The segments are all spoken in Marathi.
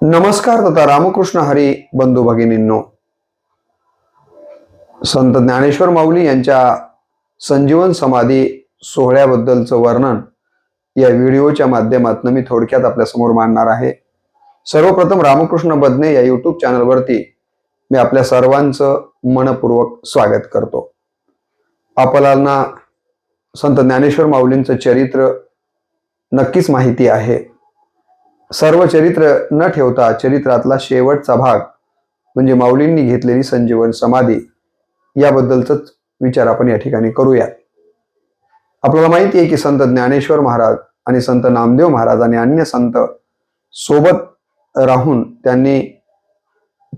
नमस्कार तथा रामकृष्ण हरी बंधू भगिनींनो. संत ज्ञानेश्वर माऊली यांच्या संजीवन समाधी सोहळ्याबद्दलचं वर्णन या व्हिडिओच्या माध्यमातून मी थोडक्यात आपल्या समोर मांडणार आहे. सर्वप्रथम रामकृष्ण बदने या यूट्यूब चॅनलवरती मी आपल्या सर्वांचं मनपूर्वक स्वागत करतो. आपल्याला संत ज्ञानेश्वर माऊलींचं चरित्र नक्कीच माहिती आहे. सर्व चरित्र न ठेवता चरित्रातला शेवटचा भाग म्हणजे माऊलींनी घेतलेली संजीवन समाधी याबद्दलच विचार आपण या ठिकाणी करूया. आपल्याला माहिती आहे की संत ज्ञानेश्वर महाराज आणि संत नामदेव महाराज आणि अन्य संत सोबत राहून त्यांनी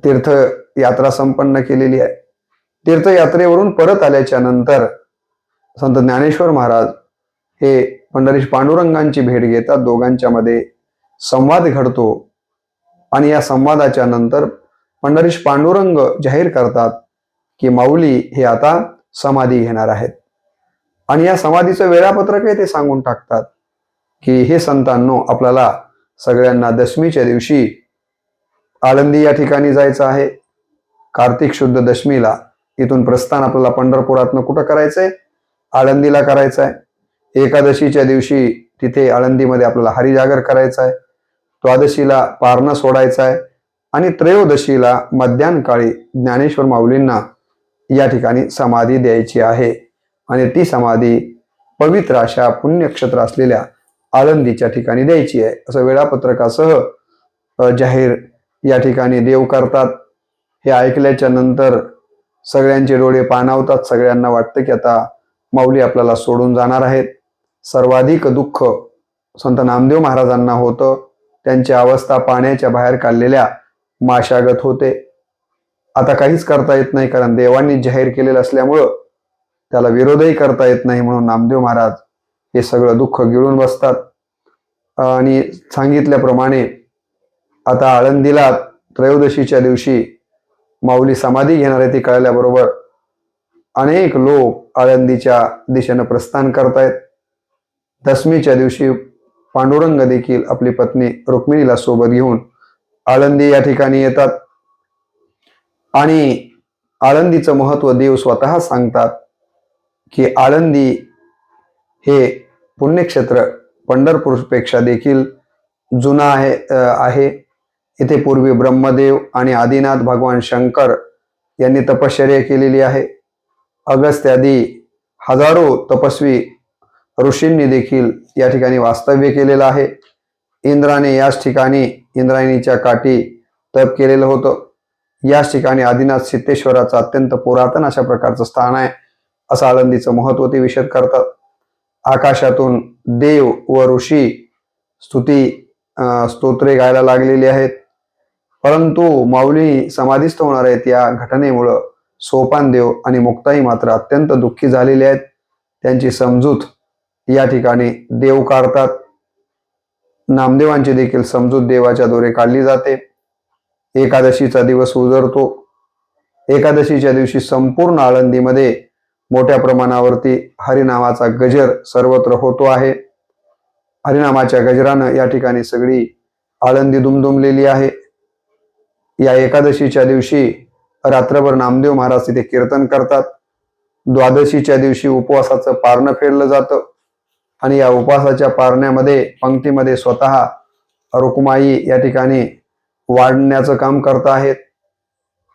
तीर्थयात्रा संपन्न केलेली आहे. तीर्थयात्रेवरून परत आल्याच्या नंतर संत ज्ञानेश्वर महाराज हे पंढरीश पांडुरंगांची भेट घेतात. दोघांच्या मध्ये संवाद घडतो आणि या संवादाच्या नंतर पंढरीश पांडुरंग जाहीर करतात की माऊली हे आता समाधी घेणार आहेत आणि या समाधीचं वेळापत्रक ते सांगून टाकतात की हे संतांनो, आपल्याला सगळ्यांना दशमीच्या दिवशी आळंदी या ठिकाणी जायचं आहे. कार्तिक शुद्ध दशमीला इथून प्रस्थान आपल्याला पंढरपुरातनं कुठं करायचंय? आळंदीला करायचं आहे. एकादशीच्या दिवशी तिथे आळंदीमध्ये आपल्याला हरिजागर करायचा आहे. द्वादशीला पारणं सोडायचं आहे आणि त्रयोदशीला मध्यान्हकाळी ज्ञानेश्वर माऊलींना या ठिकाणी समाधी द्यायची आहे आणि ती समाधी पवित्र अशा पुण्यक्षेत्र असलेल्या आळंदीच्या ठिकाणी द्यायची आहे असं वेळापत्रकासह जाहीर या ठिकाणी देव करतात. हे ऐकल्याच्या नंतर सगळ्यांचे डोळे पाणावतात. सगळ्यांना वाटतं की आता माऊली आपल्याला सोडून जाणार आहेत. सर्वाधिक दुःख संत नामदेव महाराजांना होतं. त्यांची अवस्था पाण्याच्या बाहेर काढलेल्या माशागत होते. आता काहीच करता येत नाही, कारण देवांनी जाहीर केलेलं असल्यामुळं त्याला विरोधही करता येत नाही. म्हणून नामदेव महाराज हे सगळं दुःख गिळून बसतात आणि सांगितल्याप्रमाणे आता आळंदीला त्रयोदशीच्या दिवशी माऊली समाधी घेणार आहे ते कळल्याबरोबर अनेक लोक आळंदीच्या दिशेनं प्रस्थान करतायत. दशमीच्या दिवशी पांडुरंग देखील आपली पत्नी रुक्मिणीला सोबत घेऊन आळंदी या ठिकाणी येतात आणि आळंदीचं महत्व देव स्वतः सांगतात की आळंदी हे पुण्यक्षेत्र पंढरपूरपेक्षा देखील जुना आहे. इथे पूर्वी ब्रह्मदेव आणि आदिनाथ भगवान शंकर यांनी तपश्चर्या केलेली आहे. अगस्त्यादी हजारो तपस्वी ऋषींनी देखील या ठिकाणी वास्तव्य केलेलं आहे. इंद्राने याच ठिकाणी इंद्रायणीच्या काठी तप केलेलं होतं. याच ठिकाणी आदिनाथ सिद्धेश्वराचं अत्यंत पुरातन अशा प्रकारचं स्थान आहे असं आळंदीचं महत्व ते विशद करतात. आकाशातून देव व ऋषी स्तोत्रे गायला लागलेली आहेत. परंतु माऊली समाधीस्थ होणार आहेत या घटनेमुळं सोपानदेव आणि मुक्ताई मात्र अत्यंत दुःखी झालेले आहेत. त्यांची समजूत या ठिकाणी देव काढतात. नामदेवांची देखील समजूत देवाच्या दोरे काढली जाते. एकादशीचा दिवस उजळतो. एकादशीच्या दिवशी संपूर्ण आळंदीमध्ये मोठ्या प्रमाणावरती हरिनामाचा गजर सर्वत्र होतो आहे. हरिनामाच्या गजरानं या ठिकाणी सगळी आळंदी दुमदुमलेली आहे. या एकादशीच्या दिवशी रात्रभर नामदेव महाराज तिथे कीर्तन करतात. द्वादशीच्या दिवशी उपवासाचं पारणं फेरलं जातं आणि या उपवासाच्या पारण्यामध्ये पंक्तीमध्ये स्वतः रुक्माई या ठिकाणी वाढण्याचं काम करत आहेत.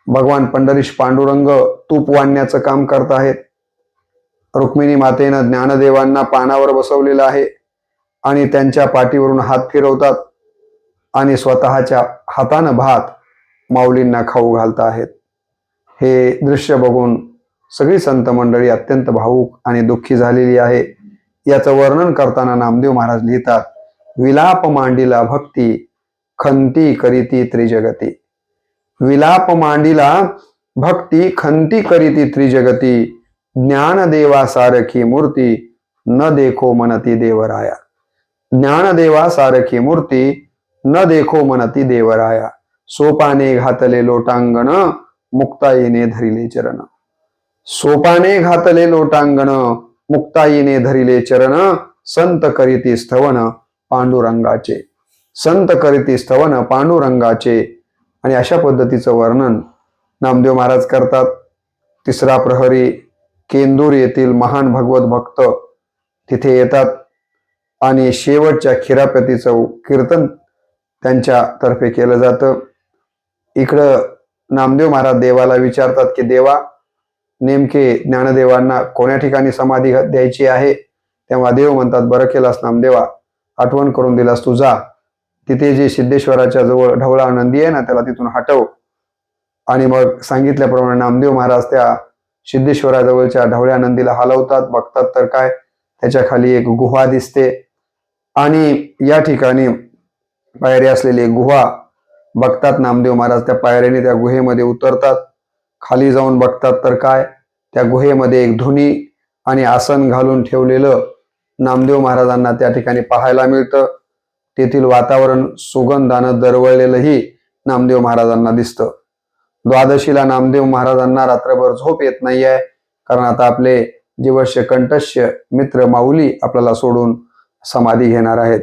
भगवान पंढरीश पांडुरंग तूप वाढण्याचं काम करत आहेत. रुक्मिणी मातेनं ज्ञानदेवांना पानावर बसवलेलं आहे आणि त्यांच्या पाठीवरून हात फिरवतात आणि स्वतःच्या हातानं भात माऊलींना खाऊ घालत आहेत. हे दृश्य बघून सगळी संत मंडळी अत्यंत भावुक आणि दुःखी झालेली आहे. याचं वर्णन करताना नामदेव महाराज लिहितात, विलाप मांडिला भक्ती खंती करीती त्रिजगती. विलाप मांडिला भक्ती खंती करीती त्रिजगती. ज्ञानदेवा सारखी मूर्ती न देखो मनती देवराया. ज्ञानदेवा सारखी मूर्ती न देखो मनती देवराया. सोपाने घातले लोटांगण मुक्ताईने धरिले चरण. सोपाने घातले लोटांगण मुक्ताईने धरिले चरण. संत करीती स्थवन पांडुरंगाचे. संत करीती स्तवन पांडुरंगाचे. आणि अशा पद्धतीचं वर्णन नामदेव महाराज करतात. तिसरा प्रहरी केंदूर येथील महान भगवत भक्त तिथे येतात आणि शेवटच्या खिरापतीचं कीर्तन त्यांच्या तर्फे केलं जातं. इकडं नामदेव महाराज देवाला विचारतात की देवा, नेमके ज्ञानदेवांना कोण्या ठिकाणी समाधी द्यायची आहे. तेव्हा देव म्हणतात, बरं केलास नामदेवा, आठवण करून दिलास, तू जा तिथे जे सिद्धेश्वराच्या जवळ ढवळा नंदी आहे ना, त्याला तिथून हटव. आणि मग सांगितल्याप्रमाणे नामदेव महाराज त्या सिद्धेश्वराजवळच्या ढवळ्या नंदीला हलवतात. बघतात तर काय, त्याच्या खाली एक गुहा दिसते आणि या ठिकाणी पायरी असलेली एक गुहा बघतात. नामदेव महाराज त्या पायऱ्याने त्या गुहेमध्ये उतरतात. खाली जाऊन बघतात तर काय, त्या गुहेमध्ये एक धुनी आणि आसन घालून ठेवलेलं नामदेव महाराजांना त्या ठिकाणी पाहायला मिळतं. तेथील वातावरण सुगंधानं दरवळलेलंही नामदेव महाराजांना दिसतं. द्वादशीला नामदेव महाराजांना रात्रभर झोप येत नाहीये, कारण आता आपले जीवश्य कंठस्य मित्र माऊली आपल्याला सोडून समाधी घेणार आहेत.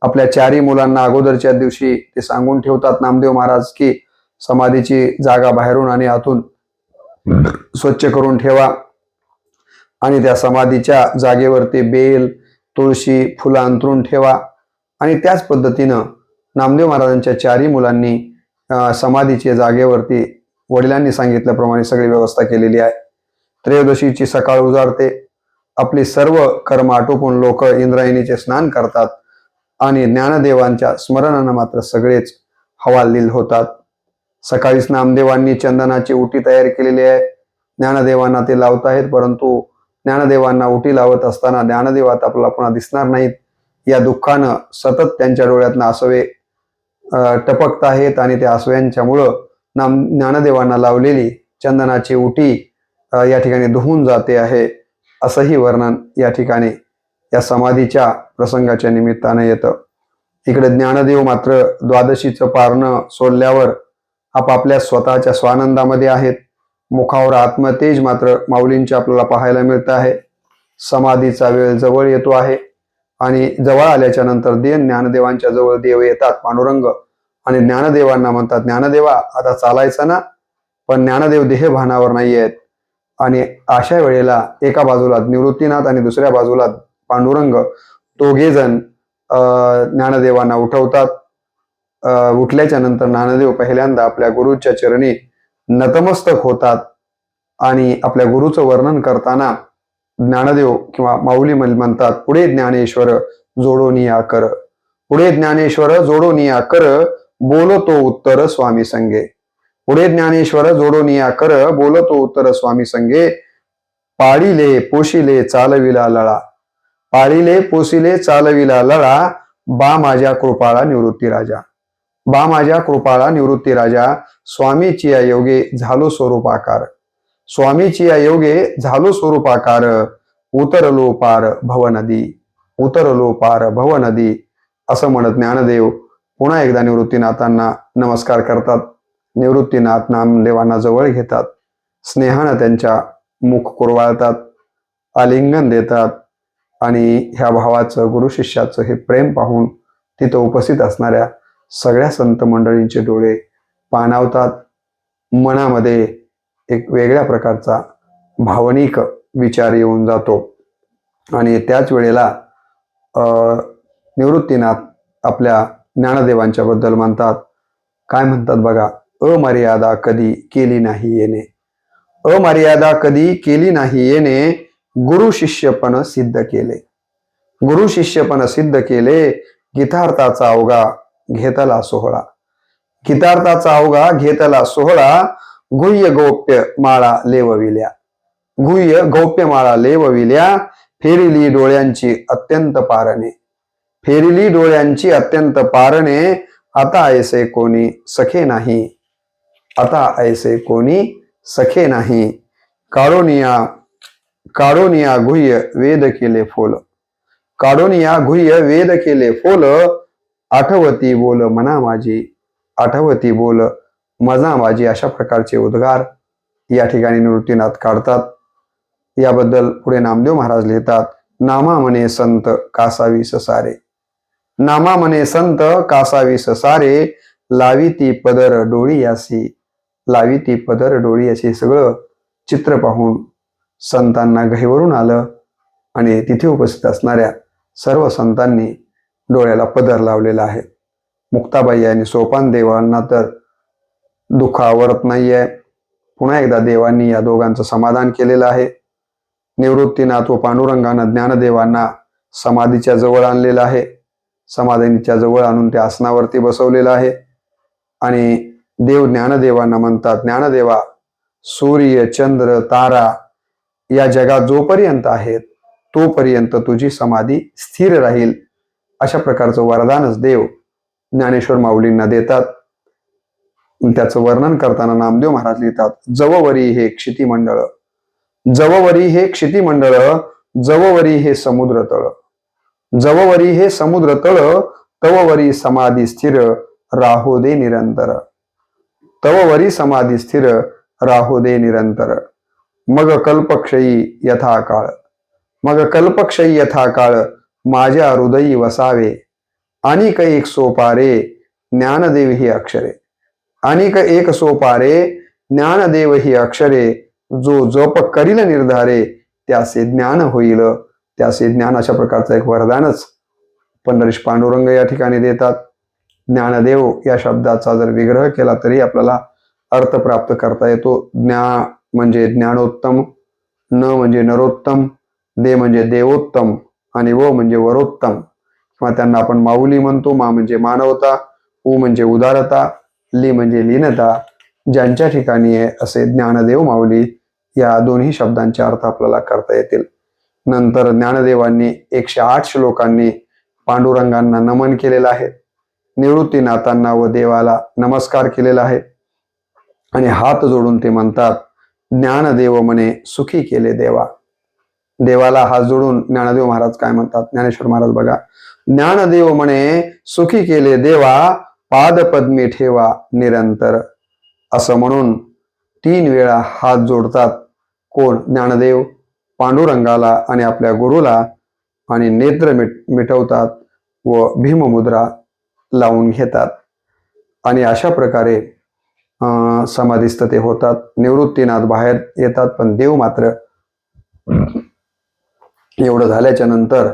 आपल्या चारी मुलांना अगोदरच्या दिवशी ते सांगून ठेवतात नामदेव महाराज की समाधीची जागा बाहेरून आणि आतून स्वच्छ करून ठेवा आणि त्या समाधीच्या जागेवरती बेल, तुळशी, फुलं अंतरून ठेवा. आणि त्याच पद्धतीनं नामदेव महाराजांच्या चारी मुलांनी समाधीच्या जागेवरती वडिलांनी सांगितल्याप्रमाणे सगळी व्यवस्था केलेली आहे. त्रयोदशीची सकाळ उजाडते. आपली सर्व कर्म आटोपून लोक इंद्रायणीचे स्नान करतात आणि ज्ञानदेवांच्या स्मरणानं मात्र सगळेच हवालदिल होतात. सकाळीच नामदेवांनी चंदनाची उटी तयार केलेली आहे. ज्ञानदेवांना ते लावताहेत, परंतु ज्ञानदेवांना उटी लावत असताना ज्ञानदेव आता आपल्याला पुन्हा दिसणार नाहीत. या दुःखानं सतत त्यांच्या डोळ्यातनं आसवे टपकत आहेत आणि त्या आसव्यांच्यामुळं ज्ञानदेवांना लावलेली चंदनाची उटी या ठिकाणी धुवून जाते आहे, असंही वर्णन या ठिकाणी या समाधीच्या प्रसंगाच्या निमित्तानं येतं. इकडे ज्ञानदेव मात्र द्वादशीचं पारणं सोडल्यावर आपापल्या स्वतःच्या स्वानंदामध्ये आहेत. मुखावर आत्मतेज मात्र माऊलींच्या आपल्याला पाहायला मिळत आहे. समाधीचा वेळ जवळ येतो आहे आणि जवळ आल्याच्या नंतर ज्ञानदेवांच्या जवळ देव येतात, पांडुरंग, आणि ज्ञानदेवांना म्हणतात, ज्ञानदेवा आता चालायचं ना. पण ज्ञानदेव देहभानावर नाही आहेत. आणि अशा वेळेला एका बाजूला निवृत्तीनाथ आणि दुसऱ्या बाजूला पांडुरंग दोघे जण ज्ञानदेवांना उठवतात. उठल्याच्या नंतर ज्ञानदेव पहिल्यांदा आपल्या गुरुच्या चरणी नतमस्तक होतात आणि आपल्या गुरुचं वर्णन करताना ज्ञानदेव किंवा माऊली म्हणतात, पुढे ज्ञानेश्वर जोडून या कर, पुढे ज्ञानेश्वर जोडून या कर, बोलतो उत्तर स्वामी संगे. पुढे ज्ञानेश्वर जोडून या कर, बोलतो उत्तर स्वामी संगे. पाळिले पोशिले चालविला लळा, पाळिले पोशिले चालविला लळा, बा माझ्या कृपाळा निवृत्ती राजा, बा माझ्या कृपाळा निवृत्ती राजा. स्वामीची या योगे झालो स्वरूपाकार, स्वामीची या योगे झालो स्वरूपाकार. उतरलो पार भवनदी, उतरलो पार भवनदी, असं म्हणत ज्ञानदेव पुन्हा एकदा निवृत्तीनाथांना नमस्कार करतात. निवृत्तीनाथ नामदेवांना जवळ घेतात, स्नेहानं त्यांच्या मुख कुरवाळतात, आलिंगन देतात आणि ह्या भावाचं, गुरु शिष्याचं हे प्रेम पाहून तिथं उपस्थित असणाऱ्या सगळ्या संत मंडळींचे डोळे पाणावतात. मनामध्ये एक वेगळ्या प्रकारचा भावनिक विचार येऊन जातो आणि त्याच वेळेला निवृत्तीनाथ आपल्या ज्ञानदेवांच्या बद्दल म्हणतात. काय म्हणतात बघा, अमर्यादा कधी केली नाही येणे, अमर्यादा कधी केली नाही येणे, गुरु शिष्यपण सिद्ध केले, गुरु शिष्यपण सिद्ध केले. गीतार्थाचा अवघा घेतला सोहळा, गीतार्थाचा अवघा घेतला सोहळा. गुह्य गौप्य माळा लेवविल्या, गुह्य गौप्य माळा लेवविल्या. फेरिली डोळ्यांची अत्यंत पारणे, फेरिली डोळ्यांची अत्यंत पारणे. आता ऐसे कोणी सखे नाही, आता ऐसे कोणी सखे नाही. काढोनिया, काढोनिया गुह्य वेद केले फोल, काढोनिया गुह्य वेद केले फोल. आठवती बोल मना माझी, आठवती बोल मना माझी. अशा प्रकारचे उद्गार या ठिकाणी निवृत्तीनाथ काढतात. याबद्दल पुढे नामदेव महाराज लिहितात, नामा म्हणे संत कासावी ससारे, नामा म्हणे संत कासावीस सारे, लावी ती पदर डोळी यासी. लावी ती पदर डोळी यासी. सगळं चित्र पाहून संतांना गहिवरून आलं आणि तिथे उपस्थित असणाऱ्या सर्व संतांनी डोळ्याला पदर लावलेला आहे. मुक्ताबाई आणि सोपान देवांना तर दुःख आवरत नाहीये. पुन्हा एकदा देवांनी या दोघांचं समाधान केलेलं आहे. निवृत्तीनाथ व पांडुरंगानं ज्ञानदेवांना समाधीच्या जवळ आणलेलं आहे. समाधीच्या जवळ आणून त्या आसनावरती बसवलेलं आहे आणि देव ज्ञानदेवांना म्हणतात, ज्ञानदेवा, सूर्य चंद्र तारा या जगात जोपर्यंत आहेत तोपर्यंत तुझी समाधी स्थिर राहील. अशा प्रकारचं वरदानच देव ज्ञानेश्वर माऊलींना देतात. त्याचं वर्णन करताना नामदेव महाराज लिहितात, जववरी हे क्षितिमंडळ, जववरी हे क्षितिमंडळ, जववरी हे समुद्र तळ, जववरी हे समुद्र तळ, तववरी समाधी स्थिर राहो दे निरंतर, तववरी समाधी स्थिर राहो दे निरंतर. मग कल्पक्षयी यथा काळ, मग कल्पक्षयी यथा काळ माझ्या हृदयी वसावे. अनिक एक सोपारे ज्ञानदेव ही अक्षरे, अनिक एक सोपारे ज्ञानदेव ही अक्षरे, जो जप करील निर्धारे त्याचे ज्ञान होईल, त्याचे ज्ञान. अशा प्रकारचं एक वरदानच पंढरीश पांडुरंग या ठिकाणी देतात. ज्ञानदेव या शब्दाचा जर विग्रह केला तरी आपल्याला अर्थ प्राप्त करता येतो. ज्ञा म्हणजे ज्ञानोत्तम, न म्हणजे नरोत्तम, दे म्हणजे देवोत्तम आणि व म्हणजे वरोत्तम, किंवा त्यांना आपण माऊली म्हणतो. मा म्हणजे मानवता, उ म्हणजे उदारता, ली म्हणजे लीनता. ज्यांच्या ठिकाणी आहे असे ज्ञानदेव माऊली या दोन्ही शब्दांचे अर्थ आपल्याला करता येतील. नंतर ज्ञानदेवांनी 108 श्लोकांनी पांडुरंगांना नमन केलेलं आहे. निवृत्तीनाथांना व देवाला नमस्कार केलेला आहे आणि हात जोडून ते म्हणतात, ज्ञानदेव म्हणे सुखी केले देवा. देवाला हात जोडून ज्ञानदेव महाराज काय म्हणतात, ज्ञानेश्वर महाराज बघा, ज्ञानदेव म्हणे सुखी केले देवा, पादपद्मी ठेवा निरंतर. असं म्हणून 3 वेळा हात जोडतात. कोण? ज्ञानदेव पांडुरंगाला आणि आपल्या गुरुला, आणि नेत्र मिटवतात व भीममुद्रा लावून घेतात आणि अशा प्रकारे समाधीस्थ ते होतात. निवृत्तीनाथ बाहेर येतात, पण देव मात्र एवढं झाल्याच्या नंतर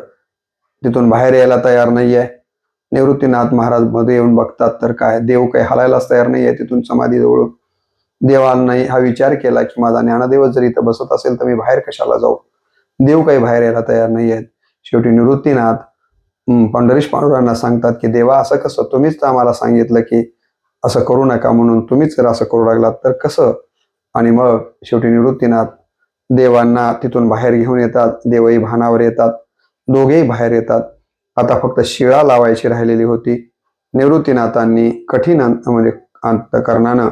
तिथून बाहेर यायला तयार नाहीये. निवृत्तीनाथ महाराज मध्ये येऊन बघतात तर काय, देव काही हलायलाच तयार नाहीये तिथून समाधीजवळून. देवांनी हा विचार केला की माझा ज्ञानदेवच जर इथं बसत असेल तर मी बाहेर कशाला जाऊ. देव काही बाहेर यायला तयार नाही आहेत. शेवटी निवृत्तीनाथ पंढरीश पांडुरंगांना सांगतात की देवा असं कसं, तुम्हीच तर आम्हाला सांगितलं की असं करू नका म्हणून, तुम्हीच जर असं करू लागलात तर कसं. आणि मग शेवटी निवृत्तीनाथ देवांना तिथून बाहेर घेऊन येतात. देवही भानावर येतात, दोघेही बाहेर येतात. आता फक्त शिळा लावायची राहिलेली होती. निवृत्तीनाथांनी कठीण म्हणजे अंतकरणानं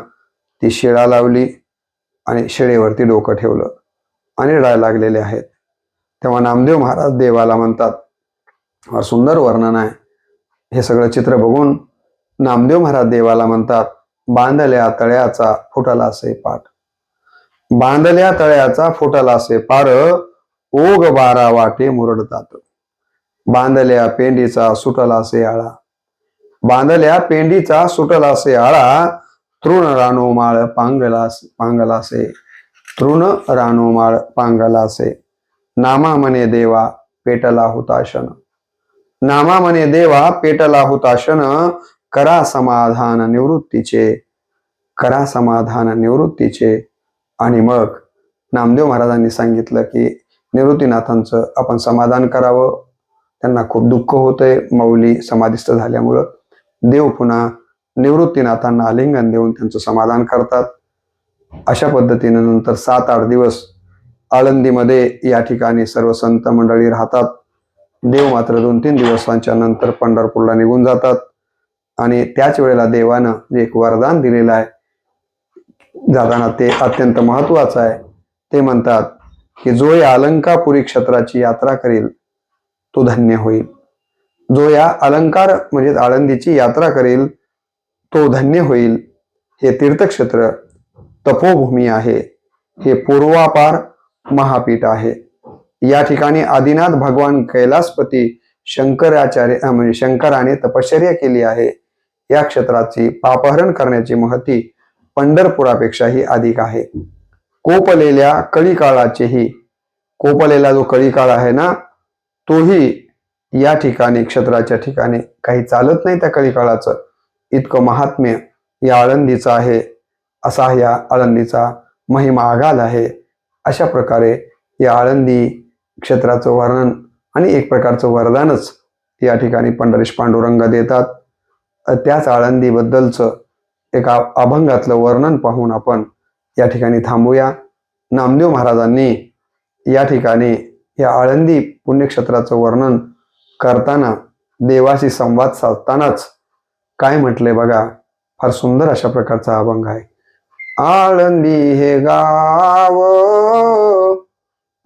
ती शिळा लावली आणि शिळेवरती डोकं ठेवलं आणि रडायला लागलेले आहेत. तेव्हा नामदेव महाराज देवाला म्हणतात, फार सुंदर वर्णन आहे. हे सगळं चित्र बघून नामदेव महाराज देवाला म्हणतात, बांधल्या तळ्याचा फुटला असे पाठ, बांधल्या तळ्याचा फुटला असे पार, ओघ 12 वाटे मुरडतात. बांधल्या पेंडीचा सुटला असे आळा, बांधल्या पेंडीचा सुटला असे आळा, तृण रानोमाळ पांगलासे, तृण रानोमाळ पांगलासे. नामा म्हणे देवा पेटला हुताशन, नामा म्हणे देवा पेटला हुताशन, करा समाधान निवृत्तीचे, करा समाधान निवृत्तीचे. आणि मग नामदेव महाराजांनी सांगितलं की निवृत्तीनाथांचं आपण समाधान करावं. त्यांना खूप दुःख होतंय माऊली समाधिस्थ झाल्यामुळं. देव पुन्हा निवृत्तीनाथांना आलिंगन देऊन त्यांचं समाधान करतात. अशा पद्धतीने नंतर 7-8 दिवस आळंदीमध्ये या ठिकाणी सर्व संत मंडळी राहतात. देव मात्र 2-3 दिवसांच्या नंतर पंढरपूरला निघून जातात. आणि त्याच वेळेला देवानं जे एक वरदान दिलेलं आहे जाताना ते अत्यंत महत्वाचं आहे. ते म्हणतात की जो या अलंकापुरी क्षेत्राची यात्रा करेल तो धन्य होईल. जो या अलंकार म्हणजे आळंदीची यात्रा करेल तो धन्य होईल. हे तीर्थक्षेत्र तपोभूमी आहे, हे पूर्वापार महापीठ आहे. या ठिकाणी आदिनाथ भगवान कैलासपती म्हणजे शंकराने तपश्चर्या केली आहे. या क्षेत्राची पापहरण करण्याची महती पंढरपुरापेक्षाही अधिक आहे. कोपलेल्या कळीकाळाचेही, कोपलेला जो कळीकाळ आहे ना, तोही या ठिकाणी क्षेत्राच्या ठिकाणी काही चालत नाही. त्या कळीकाळाचं इतकं महात्म्य या आळंदीचं आहे. असा या आळंदीचा महिमा आगाध आहे. अशा प्रकारे या आळंदी क्षेत्राचं वर्णन आणि एक प्रकारचं वरदानच या ठिकाणी पंढरीश पांडुरंग देतात. त्याच आळंदीबद्दलचं एका अभंगातलं वर्णन पाहून आपण या ठिकाणी थांबूया. नामदेव महाराजांनी या ठिकाणी या आळंदी पुण्यक्षेत्राचं वर्णन करताना, देवाशी संवाद साधतानाच काय म्हटले बघा. फार सुंदर अशा प्रकारचा अभंग आहे. आळंदी हे गाव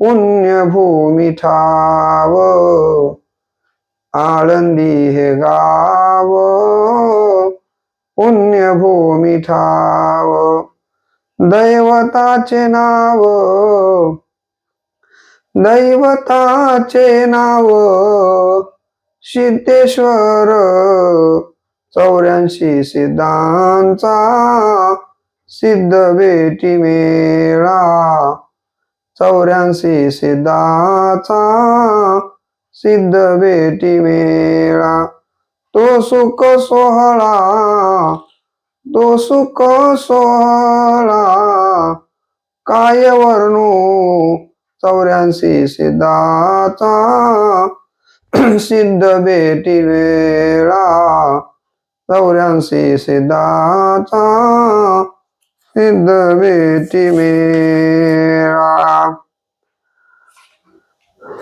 पुण्यभूमी ठाव, आळंदी हे गाव पुण्यभूमी ठाव, दैवताचे नाव, दैवताचे नाव सिद्धेश्वर, 84 सिद्धांचा सिद्ध भेटी मेळा, 84 सिद्धाचा सिद्ध भेटी मेळा, तो सुख सोहळा, तो सुख सोहळा काय वर्णू, 84 सिद्धाचा सिद्ध भेटी वेळा, 84 सिद्धाचा सिद्ध भेटी मेळा.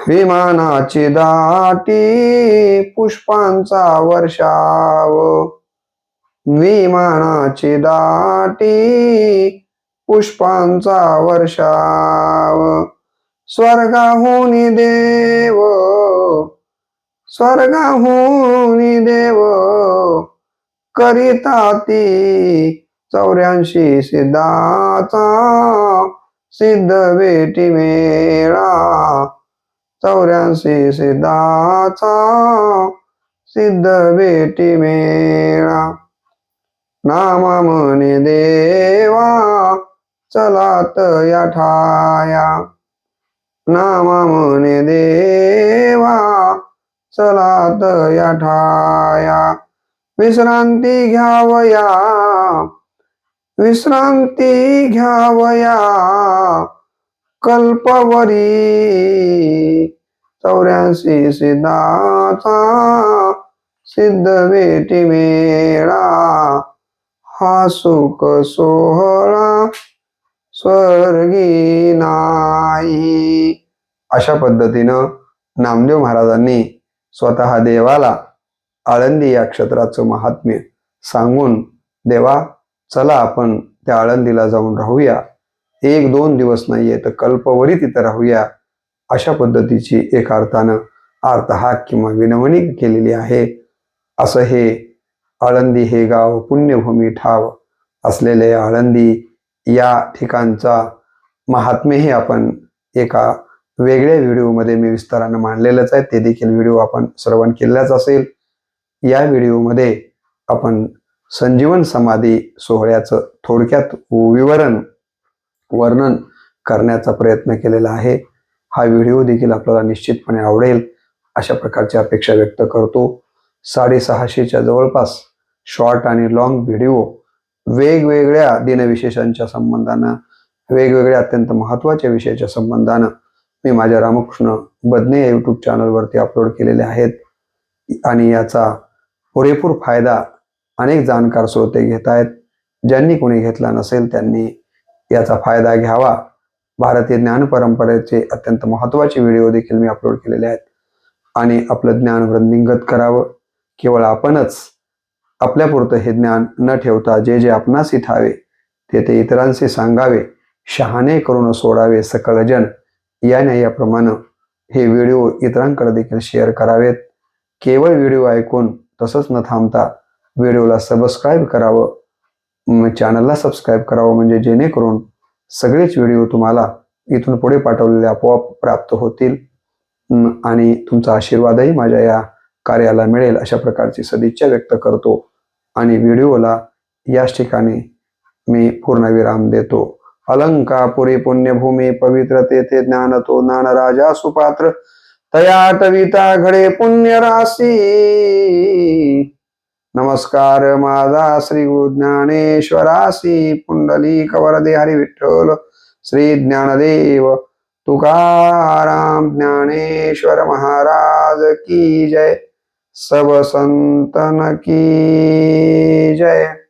विमानाची दाटी पुष्पांचा वर्षाव, विमानाची दाटी पुष्पांचा वर्षाव, स्वर्गाहून देव, स्वर्गाहून देव करिता ती, 84 सिद्धाचा सिद्ध भेटी मेळा, 84 सिद्धाचा सिद्ध भेटी मेळा. नामा म्हणे देवा चलात या ठाया, नामा म्हणे देवा चलात या ठाया, विश्रांती घ्यावया, विश्रांती घ्यावया कल्पवरी, 84 सिद्धाचा सिद्ध भेटी मेळा, हा सुख सोहळा स्वर्गी नाही. अशा पद्धतीनं नामदेव महाराजांनी स्वतः देवाला आळंदी या क्षेत्राचं महात्म्य सांगून, देवा चला आपण त्या आळंदीला जाऊन राहूया, 1-2 दिवस नाहीये तर कल्पवरी तिथं राहूया, अशा पद्धतीची एका अर्थानं अर्थहाक किंवा विनवणी केलेली आहे. असं हे आळंदी हे गाव पुण्यभूमी ठाव असलेले आळंदी या ठिकाणचा महात्म्य हे आपण एका वेगळ्या व्हिडिओमध्ये मी विस्तारानं मांडलेलंच आहे. ते देखील व्हिडिओ आपण श्रवण केलेलाच असेल. या व्हिडिओमध्ये आपण संजीवन समाधी सोहळ्याचं थोडक्यात वर्णन करण्याचा प्रयत्न केलेला आहे. हा व्हिडिओ देखील आपल्याला निश्चितपणे आवडेल अशा प्रकारची अपेक्षा व्यक्त करतो. 650च्या जवळपास शॉर्ट आणि लॉंग व्हिडिओ वेगवेगळ्या दिनविशेषांच्या संबंधानं, वेगवेगळ्या अत्यंत महत्त्वाच्या विषयाच्या संबंधानं मी माझ्या रामकृष्ण बदने या यूट्यूब चॅनलवरती अपलोड केलेले आहेत आणि याचा पुरेपूर फायदा अनेक जाणकार श्रोते घेत आहेत. ज्यांनी कोणी घेतला नसेल त्यांनी याचा फायदा घ्यावा. भारतीय ज्ञान परंपरेचे अत्यंत महत्त्वाचे व्हिडिओ देखील मी अपलोड केलेले आहेत आणि आपलं ज्ञान वृद्धिंगत करावं. केवळ आपणच आपल्यापुरतं हे ज्ञान न ठेवता जे जे आपणासी ठावे ते ते इतरांशी सांगावे, शहाणे करून सोडावे सकळ जन, या न्यायाप्रमाणे हे व्हिडिओ इतरांकडे देखील शेअर करावेत. केवळ व्हिडिओ ऐकून तसंच न थांबता व्हिडिओला सबस्क्राईब करावं, चॅनलला सबस्क्राईब करावं, म्हणजे जेणेकरून सगळेच व्हिडिओ तुम्हाला इथून पुढे पाठवलेले आपोआप प्राप्त होतील. आणि तुमचा आशीर्वादही माझ्या या कार्याला मिळेल अशा प्रकारची सदिच्छा व्यक्त करतो आणि व्हिडिओला याच ठिकाणी मी पूर्णविराम देतो. अलंकापुरी पुण्यभूमी पवित्र तेथे ज्ञान तो ज्ञान राजा सुपात्र तया टविता घडे पुण्य राशी. नमस्कार माझा श्री ज्ञानेश्वरासी पुंडलिक वरदे हरी विठ्ठल श्री ज्ञानदेव तुकाराम ज्ञानेश्वर महाराज की जय. सब संतन की जय.